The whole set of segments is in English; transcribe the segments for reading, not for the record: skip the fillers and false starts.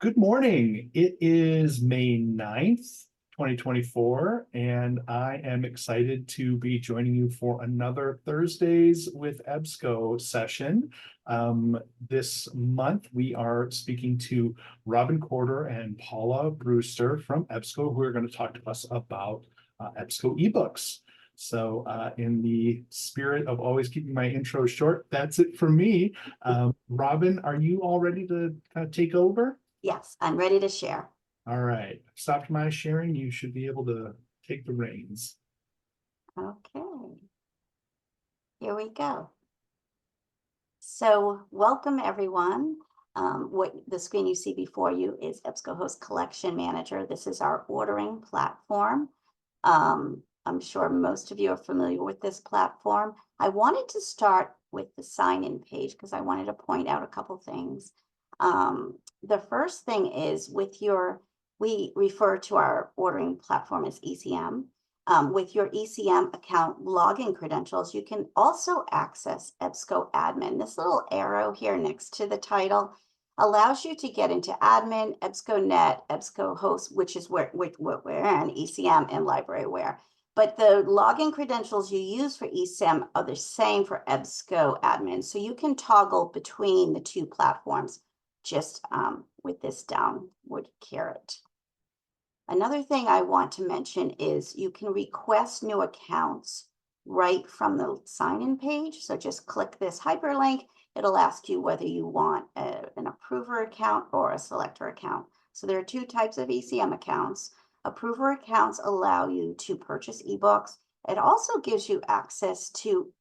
Good morning. It is May 9th, 2024, and I am excited to be joining you for another Thursdays with EBSCO session. This month, we are speaking to Robin Corder and Paula Brewster from EBSCO, who are going to talk to us about EBSCO eBooks. So in the spirit of always keeping my intro short, that's it for me. Robin, are you all ready to take over? Yes, I'm ready to share. All right, stopped my sharing. You should be able to take the reins. Okay, here we go. So welcome everyone. What the screen you see before you is EBSCO Collection Manager. This is our ordering platform. I'm sure most of you are familiar with this platform. I wanted to start with the sign-in page because I wanted to point out a couple things. The first thing is we refer to our ordering platform as ECM. With your ECM account login credentials, you can also access EBSCO Admin. This little arrow here next to the title allows you to get into Admin, EBSCO Net, EBSCO Host, which is where we're in ECM and Libraryware. But the login credentials you use for ECM are the same for EBSCO Admin. So you can toggle between the two platforms just with this downward caret. Another thing I want to mention is you can request new accounts right from the sign-in page. So just click this hyperlink. It'll ask you whether you want an approver account or a selector account. So there are two types of ECM accounts. Approver accounts allow you to purchase ebooks. It also gives you access to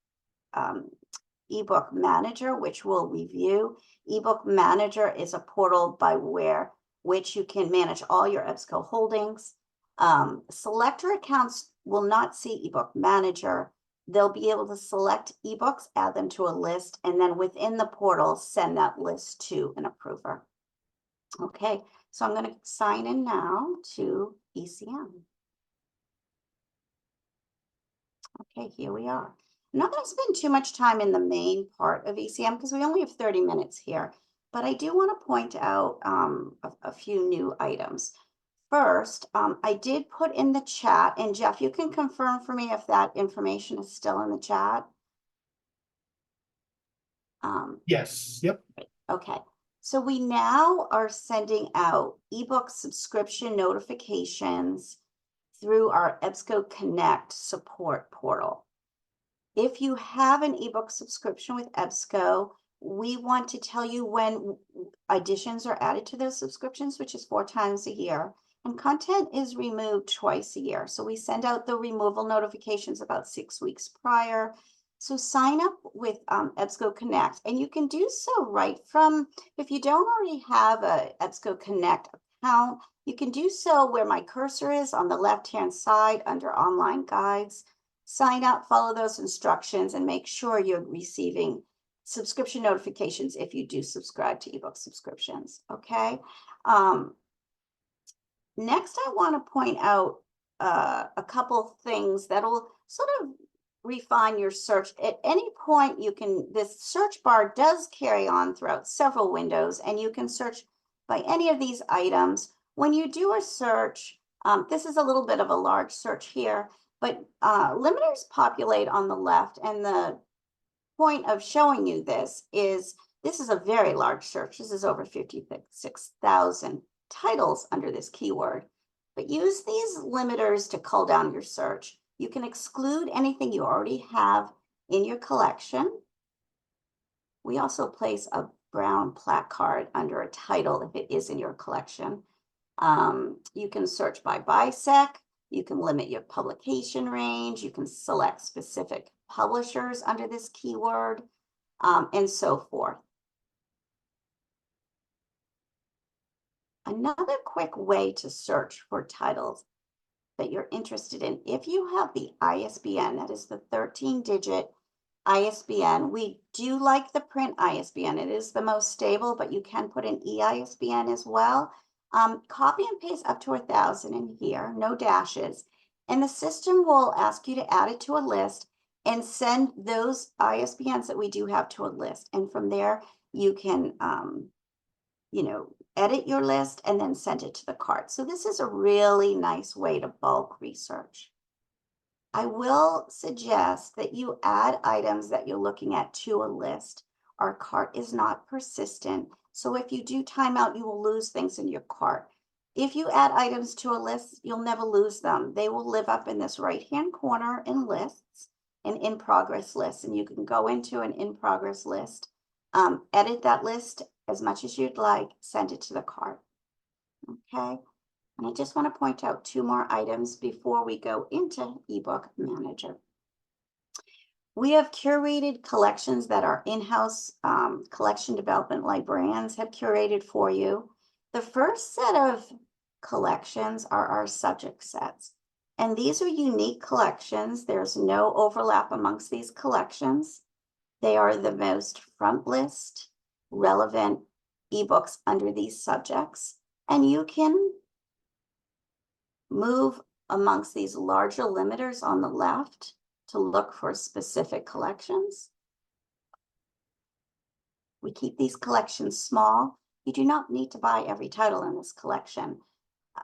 eBook Manager, which we'll review. eBook Manager is a portal by which you can manage all your EBSCO holdings. Selector accounts will not see eBook Manager. They'll be able to select ebooks, add them to a list, and then within the portal, send that list to an approver. Okay, so I'm going to sign in now to ECM. Okay, here we are. I'm not going to spend too much time in the main part of ECM because we only have 30 minutes here, but I do want to point out a few new items. First, I did put in the chat, and Jeff, you can confirm for me if that information is still in the chat. Yes, yep. Okay, so we now are sending out ebook subscription notifications through our EBSCO Connect support portal. If you have an ebook subscription with EBSCO, we want to tell you when additions are added to those subscriptions, which is 4 times a year, and content is removed twice a year. So we send out the removal notifications about 6 weeks prior. So sign up with EBSCO Connect, and you can do so right from, if you don't already have a EBSCO Connect account, you can do so where my cursor is on the left-hand side under online guides. Sign up, follow those instructions, and make sure you're receiving subscription notifications if you do subscribe to ebook subscriptions. Okay. Next, I want to point out a couple things that'll sort of refine your search. At any point, this search bar does carry on throughout several windows, and you can search by any of these items. When you do a search, this is a little bit of a large search here, but limiters populate on the left, and the point of showing you this is a very large search. This is over 56,000 titles under this keyword. But use these limiters to cull down your search. You can exclude anything you already have in your collection. We also place a brown placard under a title if it is in your collection. You can search by BISEC. You can limit your publication range. You can select specific publishers under this keyword, and so forth. Another quick way to search for titles that you're interested in, if you have the ISBN, that is the 13-digit ISBN. We do like the print ISBN. It is the most stable, but you can put an EISBN as well. Copy and paste up to 1,000 in here, no dashes, and the system will ask you to add it to a list and send those ISBNs that we do have to a list. And from there, you can, edit your list, and then send it to the cart. So this is a really nice way to bulk research. I will suggest that you add items that you're looking at to a list. Our cart is not persistent, so if you do timeout, you will lose things in your cart. If you add items to a list, you'll never lose them. They will live up in this right-hand corner in lists, an in-progress list, and you can go into an in-progress list, edit that list as much as you'd like, send it to the cart. Okay. And I just want to point out 2 more items before we go into eBook Manager. We have curated collections that our in-house collection development librarians have curated for you. The first set of collections are our subject sets. And these are unique collections. There's no overlap amongst these collections. They are the most front list relevant ebooks under these subjects. And you can move amongst these larger limiters on the left to look for specific collections. We keep these collections small. You do not need to buy every title in this collection.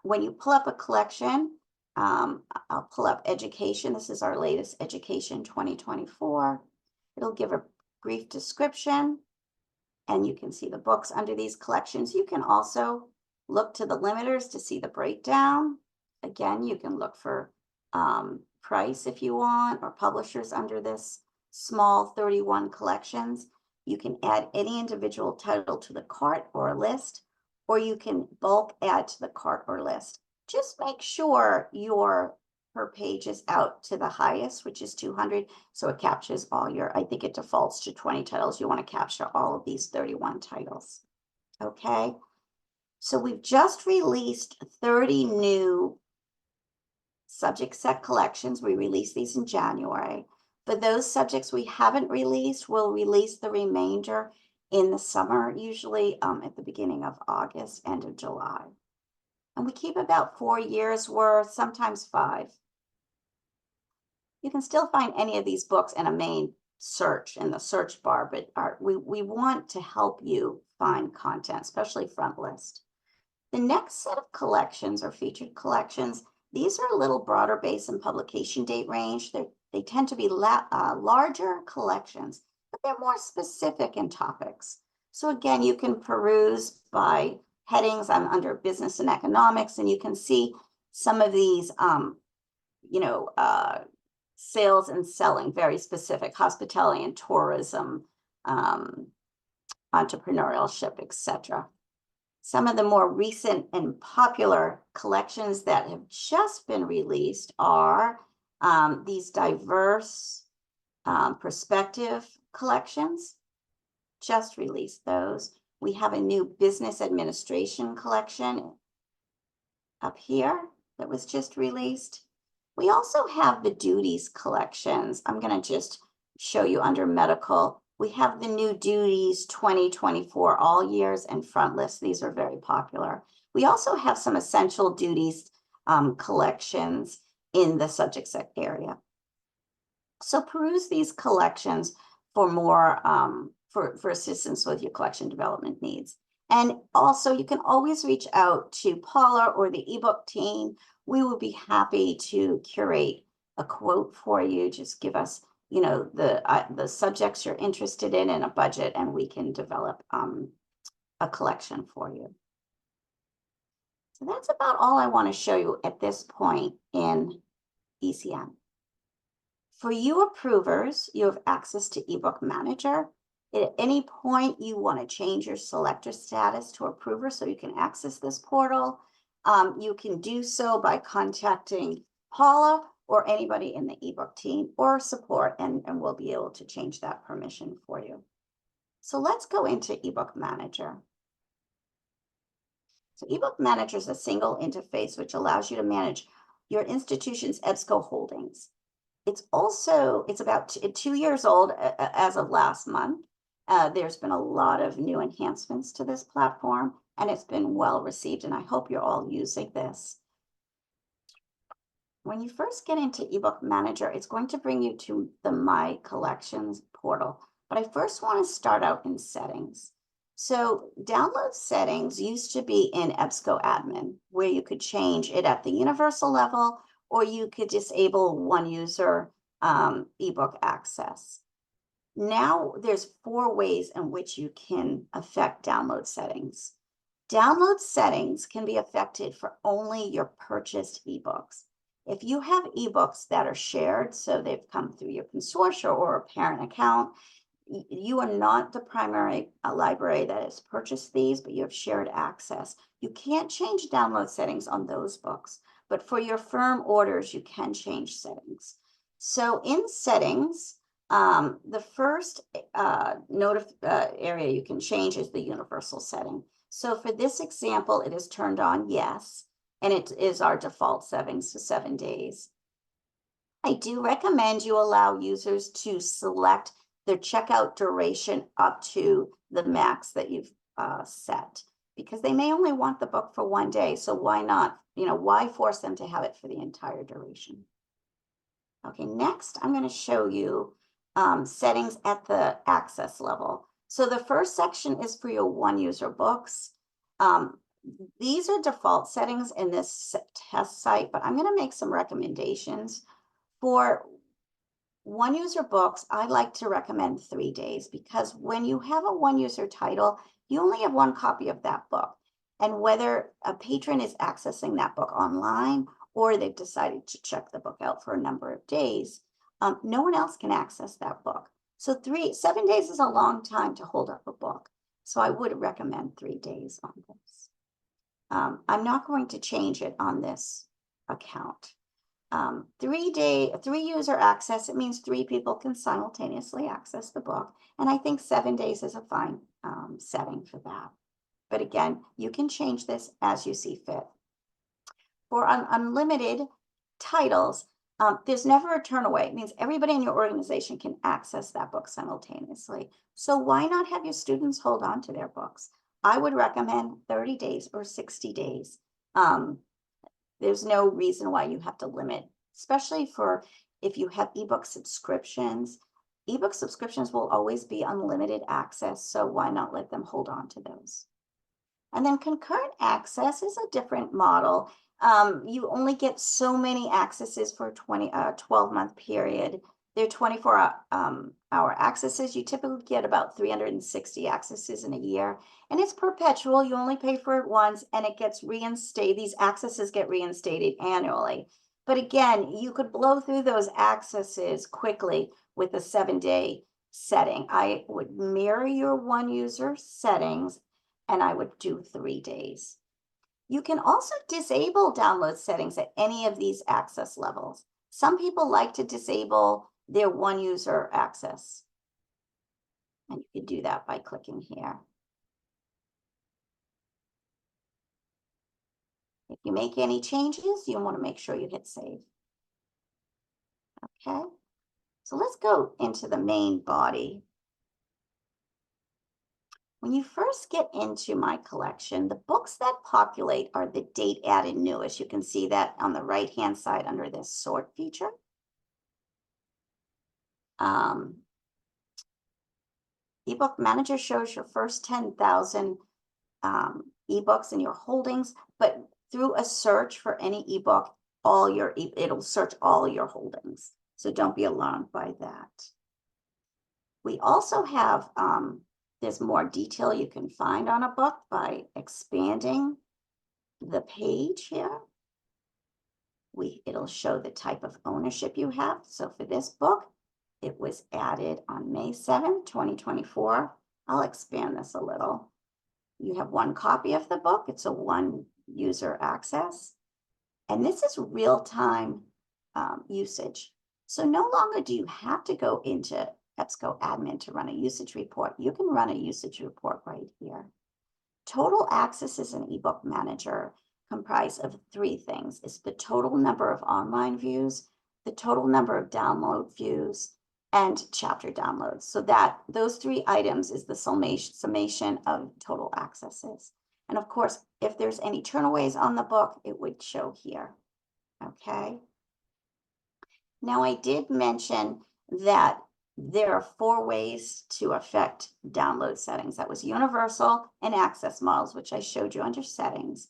When you pull up a collection, I'll pull up education. This is our latest education 2024. It'll give a brief description, and you can see the books under these collections. You can also look to the limiters to see the breakdown. Again, you can look for price if you want, or publishers under this small 31 collections. You can add any individual title to the cart or a list, or you can bulk add to the cart or list. Just make sure your per page is out to the highest, which is 200, so it captures all your, I think it defaults to 20 titles. You want to capture all of these 31 titles. Okay, so we've just released 30 new subject set collections. We released these in January. For those subjects we haven't released, we'll release the remainder in the summer, usually at the beginning of August, end of July. And we keep about 4 years worth, sometimes 5. You can still find any of these books in a main search in the search bar, but we want to help you find content, especially front list. The next set of collections are featured collections. These are a little broader base and publication date range. They tend to be larger collections, but they're more specific in topics. So again, you can peruse by headings. I'm under business and economics, and you can see some of these, sales and selling, very specific, hospitality and tourism, entrepreneurship, etc. Some of the more recent and popular collections that have just been released are these diverse perspective collections. Just released those. We have a new business administration collection up here that was just released. We also have the duties collections. I'm going to just show you under medical. We have the new duties 2024 all years and front list. These are very popular. We also have some essential duties collections in the subject set area. So peruse these collections for more for assistance with your collection development needs. And also you can always reach out to Paula or the ebook team. We will be happy to curate a quote for you. Just give us, the subjects you're interested in and a budget, and we can develop a collection for you. So that's about all I want to show you at this point in ECM. For you approvers, you have access to eBook Manager. At any point you want to change your selector status to approver so you can access this portal, you can do so by contacting Paula or anybody in the ebook team or support, and we'll be able to change that permission for you. So let's go into eBook Manager. So eBook Manager is a single interface which allows you to manage your institution's EBSCO holdings. It's about 2 years old as of last month. There's been a lot of new enhancements to this platform, and it's been well received, and I hope you're all using this. When you first get into eBook Manager, it's going to bring you to the My Collections portal. But I first want to start out in settings. So download settings used to be in EBSCO admin, where you could change it at the universal level, or you could disable one user ebook access. Now there's 4 ways in which you can affect download settings. Download settings can be affected for only your purchased ebooks. If you have ebooks that are shared, so they've come through your consortia or a parent account, you are not the primary library that has purchased these, but you have shared access. You can't change download settings on those books, but for your firm orders, you can change settings. So in settings, the first area you can change is the universal setting. So for this example, it is turned on yes, and it is our default settings for 7 days. I do recommend you allow users to select their checkout duration up to the max that you've set, because they may only want the book for 1 day. So why not, why force them to have it for the entire duration? Okay, next I'm going to show you settings at the access level. So the first section is for your one user books. These are default settings in this test site, but I'm going to make some recommendations. For one user books, I like to recommend 3 days, because when you have a one user title, you only have 1 copy of that book. And whether a patron is accessing that book online or they've decided to check the book out for a number of days, no one else can access that book. So 7 days is a long time to hold up a book. So I would recommend 3 days on this. I'm not going to change it on this account. 3 user access, it means 3 people can simultaneously access the book. And I think 7 days is a fine setting for that. But again, you can change this as you see fit. For unlimited titles, there's never a turn away. It means everybody in your organization can access that book simultaneously. So why not have your students hold on to their books? I would recommend 30 days or 60 days. There's no reason why you have to limit, especially for if you have ebook subscriptions. Ebook subscriptions will always be unlimited access, so why not let them hold on to those? And then concurrent access is a different model. You only get so many accesses for a 12-month period. They're 24-hour accesses. You typically get about 360 accesses in a year, and it's perpetual. You only pay for it once, and it gets reinstated. These accesses get reinstated annually. But again, you could blow through those accesses quickly with a 7-day setting. I would mirror your one user settings, and I would do 3 days. You can also disable download settings at any of these access levels. Some people like to disable their one user access. And you can do that by clicking here. If you make any changes, you want to make sure you hit save. Okay, so let's go into the main body. When you first get into my collection, the books that populate are the date added newest. You can see that on the right-hand side under this sort feature. eBook Manager shows your first 10,000 ebooks in your holdings, but through a search for any ebook, it'll search all your holdings. So don't be alarmed by that. We also have there's more detail you can find on a book by expanding the page here. It'll show the type of ownership you have. So for this book, it was added on May 7, 2024. I'll expand this a little. You have 1 copy of the book. It's a one user access. And this is real-time usage. So no longer do you have to go into EBSCO admin to run a usage report. You can run a usage report right here. Total accesses in eBook Manager comprise of 3 things. It's the total number of online views, the total number of download views, and chapter downloads. So those 3 items is the summation of total accesses. And of course, if there's any turnaways on the book, it would show here. Okay. Now I did mention that there are 4 ways to affect download settings. That was universal and access models, which I showed you under settings.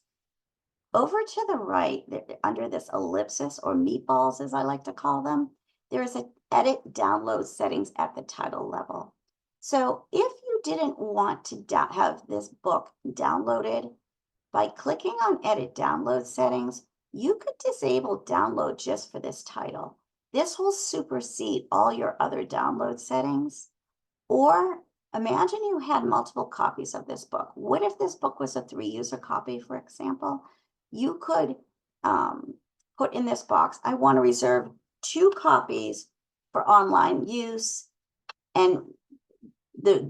Over to the right, under this ellipsis or meatballs, as I like to call them, there is an edit download settings at the title level. So if you didn't want to have this book downloaded, by clicking on edit download settings, you could disable download just for this title. This will supersede all your other download settings. Or imagine you had multiple copies of this book. What if this book was a 3-user copy, for example? You could put in this box, I want to reserve 2 copies for online use, and the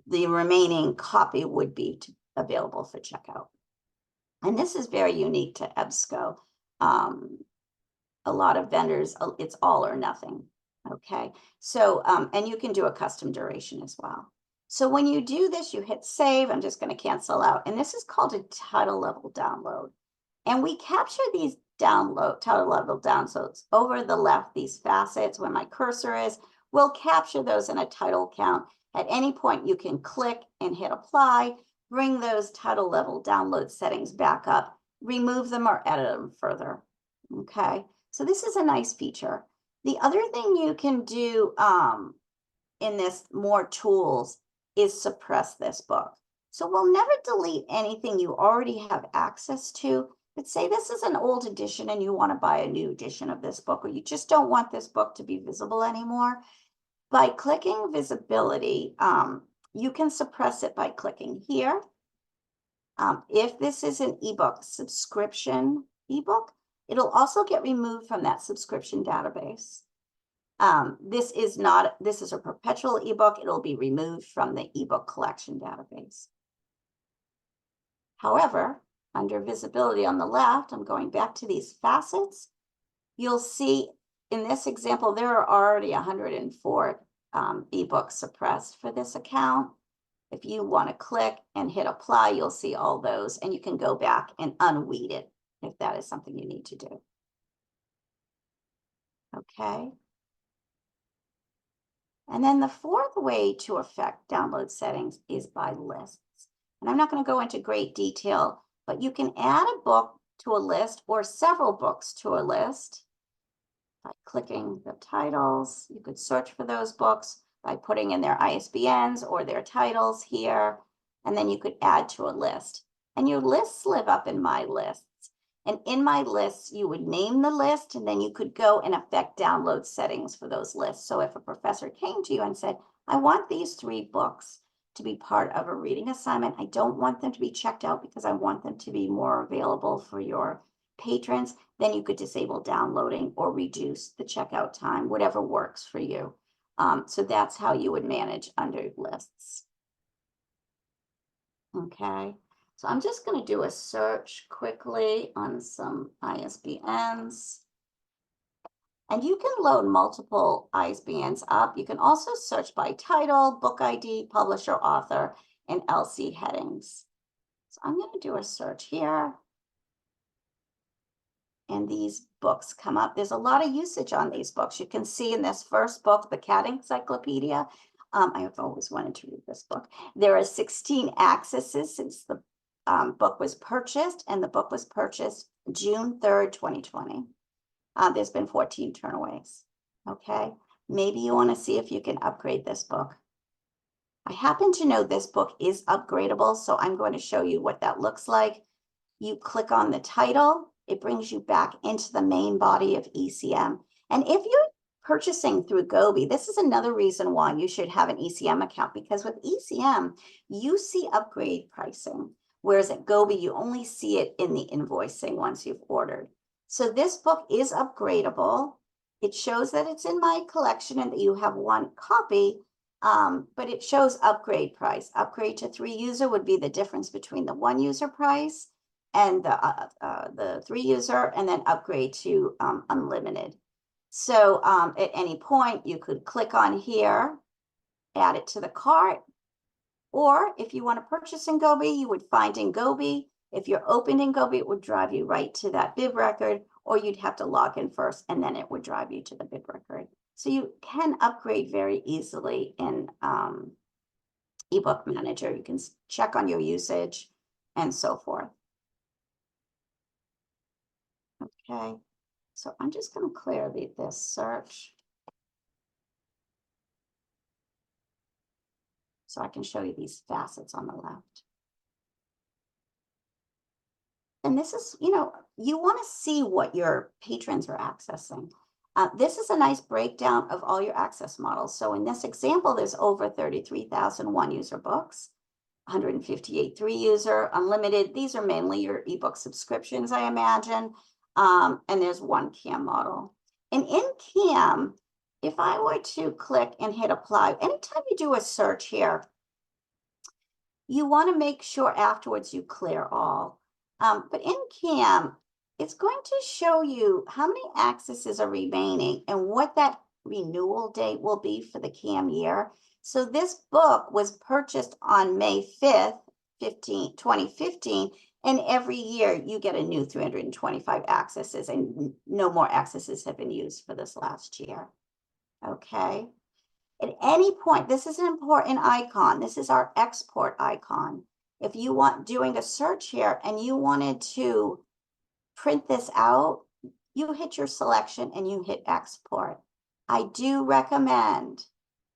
remaining copy would be available for checkout. And this is very unique to EBSCO. A lot of vendors, it's all or nothing. Okay, so, and you can do a custom duration as well. So when you do this, you hit save. I'm just going to cancel out. And this is called a title level download. And we capture these title level downloads over the left, these facets where my cursor is. We'll capture those in a title count. At any point, you can click and hit apply, bring those title level download settings back up, remove them or edit them further. Okay, so this is a nice feature. The other thing you can do in this more tools is suppress this book. So we'll never delete anything you already have access to, but say this is an old edition and you want to buy a new edition of this book, or you just don't want this book to be visible anymore. By clicking visibility, you can suppress it by clicking here. If this is an ebook subscription ebook, it'll also get removed from that subscription database. This is a perpetual ebook. It'll be removed from the ebook collection database. However, under visibility on the left, I'm going back to these facets. You'll see in this example, there are already 104 ebooks suppressed for this account. If you want to click and hit apply, you'll see all those, and you can go back and unweed it if that is something you need to do. Okay. And then the 4th way to affect download settings is by lists. And I'm not going to go into great detail, but you can add a book to a list or several books to a list by clicking the titles. You could search for those books by putting in their ISBNs or their titles here, and then you could add to a list. And your lists live up in My Lists. And in My Lists, you would name the list, and then you could go and affect download settings for those lists. So if a professor came to you and said, I want these 3 books to be part of a reading assignment, I don't want them to be checked out because I want them to be more available for your patrons, then you could disable downloading or reduce the checkout time, whatever works for you. So that's how you would manage under lists. Okay. So I'm just going to do a search quickly on some ISBNs. And you can load multiple ISBNs up. You can also search by title, book ID, publisher, author, and LC headings. So I'm going to do a search here. And these books come up. There's a lot of usage on these books. You can see in this first book, The Cat Encyclopedia. I have always wanted to read this book. There are 16 accesses since the book was purchased, and the book was purchased June 3rd, 2020. There's been 14 turnaways. Okay, maybe you want to see if you can upgrade this book. I happen to know this book is upgradable, so I'm going to show you what that looks like. You click on the title, it brings you back into the main body of ECM. And if you're purchasing through Gobi, this is another reason why you should have an ECM account, because with ECM, you see upgrade pricing, whereas at Gobi, you only see it in the invoicing once you've ordered. So this book is upgradable. It shows that it's in my collection and that you have 1 copy, but it shows upgrade price. Upgrade to 3-user would be the difference between the 1-user price and the 3-user, and then upgrade to unlimited. So at any point, you could click on here, add it to the cart, or if you want to purchase in Gobi, you would find in Gobi. If you're opened in Gobi, it would drive you right to that bib record, or you'd have to log in first, and then it would drive you to the bib record. So you can upgrade very easily in eBook Manager. You can check on your usage and so forth. Okay, so I'm just going to clear this search so I can show you these facets on the left. And this is, you want to see what your patrons are accessing. This is a nice breakdown of all your access models. So in this example, there's over 33,000 one-user books, 158 three-user, unlimited. These are mainly your ebook subscriptions, I imagine. And there's one CAM model. And in CAM, if I were to click and hit apply, anytime you do a search here, you want to make sure afterwards you clear all. But in CAM, it's going to show you how many accesses are remaining and what that renewal date will be for the CAM year. So this book was purchased on May 5th, 2015, and every year you get a new 325 accesses, and no more accesses have been used for this last year. Okay. At any point, this is an important icon. This is our export icon. If you want doing a search here and you wanted to print this out, you hit your selection and you hit export. I do recommend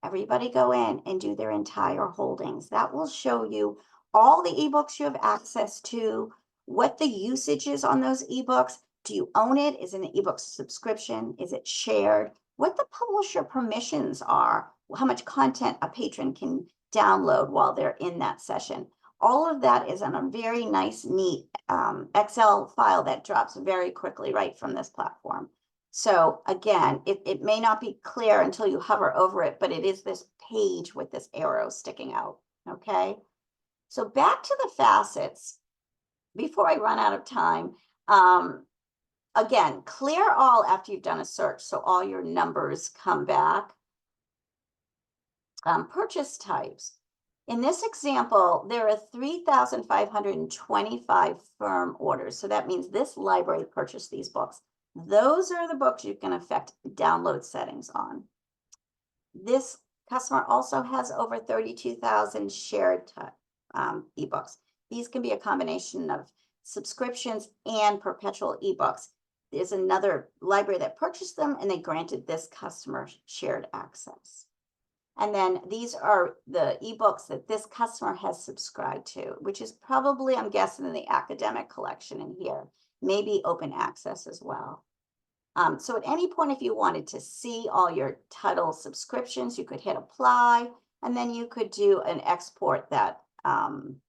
everybody go in and do their entire holdings. That will show you all the ebooks you have access to, what the usage is on those ebooks. Do you own it? Is it an ebook subscription? Is it shared? What the publisher permissions are, how much content a patron can download while they're in that session. All of that is on a very nice, neat Excel file that drops very quickly right from this platform. So again, it may not be clear until you hover over it, but it is this page with this arrow sticking out, okay? So back to the facets, before I run out of time, again, clear all after you've done a search, so all your numbers come back. Purchase types. In this example, there are 3,525 firm orders. So that means this library purchased these books. Those are the books you can affect download settings on. This customer also has over 32,000 shared ebooks. These can be a combination of subscriptions and perpetual ebooks. There's another library that purchased them and they granted this customer shared access. And then these are the ebooks that this customer has subscribed to, which is probably, I'm guessing, in the academic collection in here, maybe open access as well. So at any point, if you wanted to see all your title subscriptions, you could hit apply, and then you could do an export that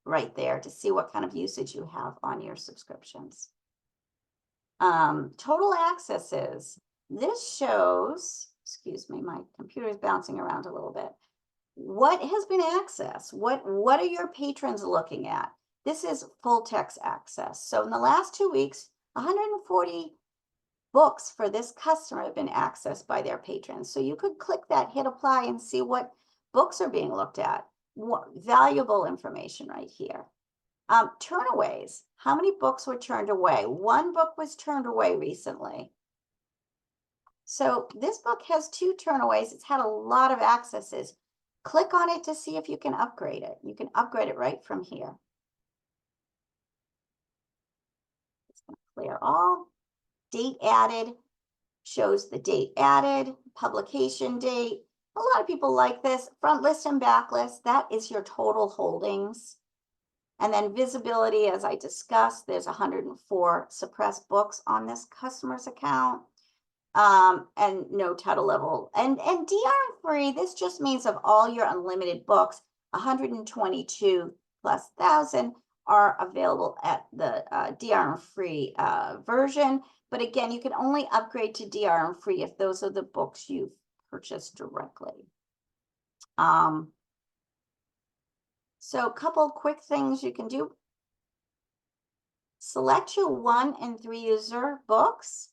right there to see what kind of usage you have on your subscriptions. Total accesses. This shows, excuse me, my computer is bouncing around a little bit. What has been accessed? What are your patrons looking at? This is full text access. So in the last 2 weeks, 140 books for this customer have been accessed by their patrons. So you could click that, hit apply, and see what books are being looked at. What valuable information right here. Turnaways. How many books were turned away? One book was turned away recently. So this book has 2 turnaways. It's had a lot of accesses. Click on it to see if you can upgrade it. You can upgrade it right from here. It's going to clear all. Date added shows the date added, publication date. A lot of people like this. Front list and back list, that is your total holdings. And then visibility, as I discussed, there's 104 suppressed books on this customer's account. And no title level. And DR free, this just means of all your unlimited books, 122 plus thousand are available at the DRM free version. But again, you can only upgrade to DRM free if those are the books you've purchased directly. So a couple quick things you can do. Select your 1 and 3 user books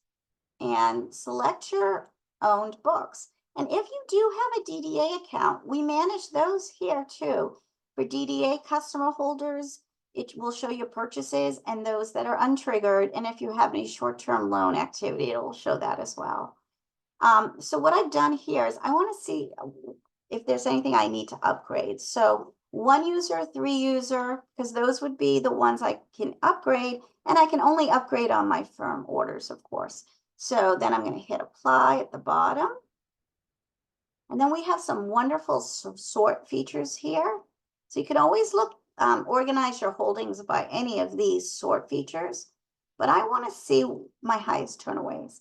and select your owned books. And if you do have a DDA account, we manage those here too. For DDA customer holders, it will show your purchases and those that are untriggered. And if you have any short-term loan activity, it will show that as well. So what I've done here is I want to see if there's anything I need to upgrade. So 1 user, 3 user, because those would be the ones I can upgrade, and I can only upgrade on my firm orders, of course. So then I'm going to hit apply at the bottom. And then we have some wonderful sort features here. So you can always look, organize your holdings by any of these sort features. But I want to see my highest turnaways.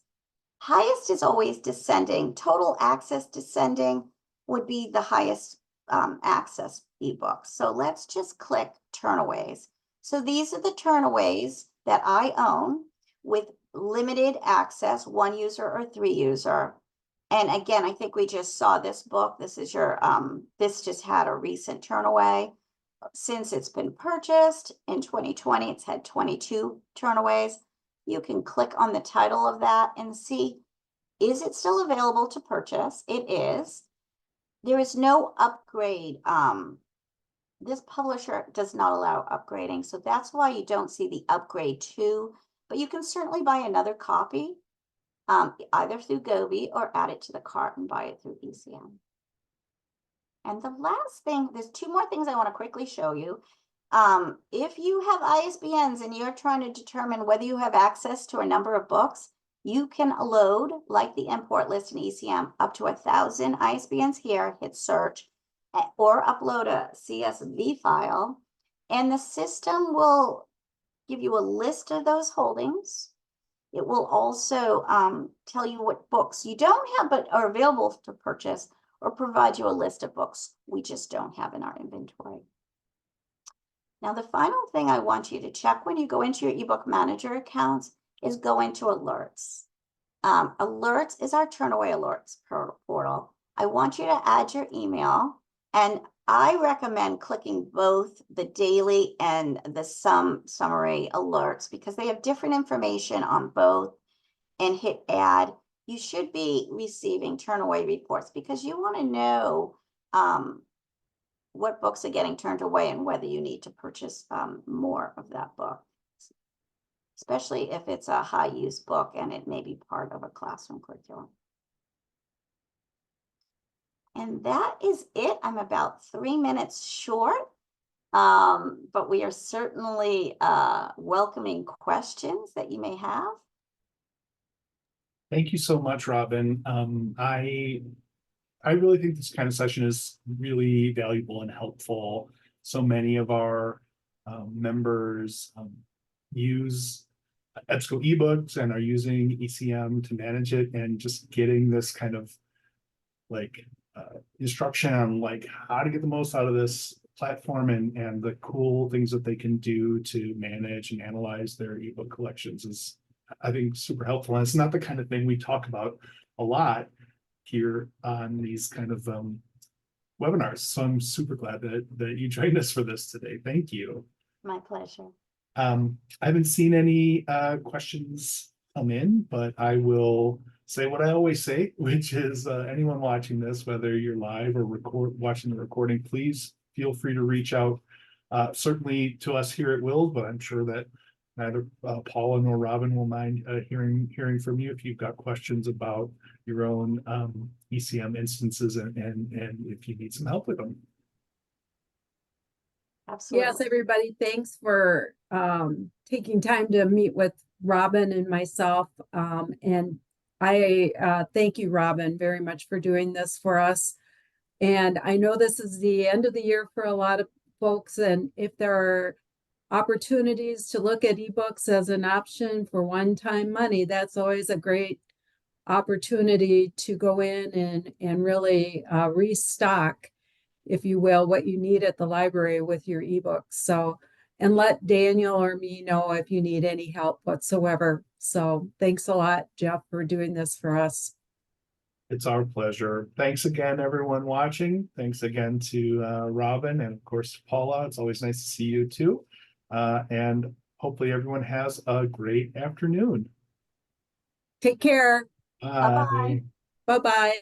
Highest is always descending. Total access descending would be the highest access ebook. So let's just click turnaways. So these are the turnaways that I own with limited access, 1 user or 3 user. And again, I think we just saw this book. This is your, this just had a recent turnaway. Since it's been purchased in 2020, it's had 22 turnaways. You can click on the title of that and see, is it still available to purchase? It is. There is no upgrade. This publisher does not allow upgrading, so that's why you don't see the upgrade to, but you can certainly buy another copy, either through Gobi or add it to the cart and buy it through ECM. And the last thing, there's 2 more things I want to quickly show you. If you have ISBNs and you're trying to determine whether you have access to a number of books, you can load, like the import list in ECM, up to 1,000 ISBNs here, hit search, or upload a CSV file, and the system will give you a list of those holdings. It will also tell you what books you don't have but are available to purchase, or provide you a list of books we just don't have in our inventory. Now, the final thing I want you to check when you go into your eBook Manager accounts is go into alerts. Alerts is our turnaway alerts portal. I want you to add your email, and I recommend clicking both the daily and the summary alerts because they have different information on both, and hit add. You should be receiving turnaway reports because you want to know what books are getting turned away and whether you need to purchase more of that book, especially if it's a high use book and it may be part of a classroom curriculum. And that is it. I'm about 3 minutes short, but we are certainly welcoming questions that you may have. Thank you so much, Robin. I really think this kind of session is really valuable and helpful. So many of our members use EBSCO eBooks and are using ECM to manage it, and just getting this kind of like instruction on like how to get the most out of this platform and the cool things that they can do to manage and analyze their ebook collections is, I think, super helpful. And it's not the kind of thing we talk about a lot here on these kind of webinars. So I'm super glad that you joined us for this today. Thank you. My pleasure. I haven't seen any questions come in, but I will say what I always say, which is anyone watching this, whether you're live or watching the recording, please feel free to reach out, certainly to us here at WiLS, but I'm sure that neither Paula nor Robin will mind hearing from you if you've got questions about your own ECM instances and if you need some help with them. Absolutely. Yes, everybody, thanks for taking time to meet with Robin and myself. And I thank you, Robin, very much for doing this for us. And I know this is the end of the year for a lot of folks, and if there are opportunities to look at eBooks as an option for one-time money, that's always a great opportunity to go in and really restock, if you will, what you need at the library with your eBooks. So, and let Daniel or me know if you need any help whatsoever. So thanks a lot, Jeff, for doing this for us. It's our pleasure. Thanks again, everyone watching. Thanks again to Robin, and of course, Paula. It's always nice to see you too. And hopefully everyone has a great afternoon. Take care. Bye. Bye-bye.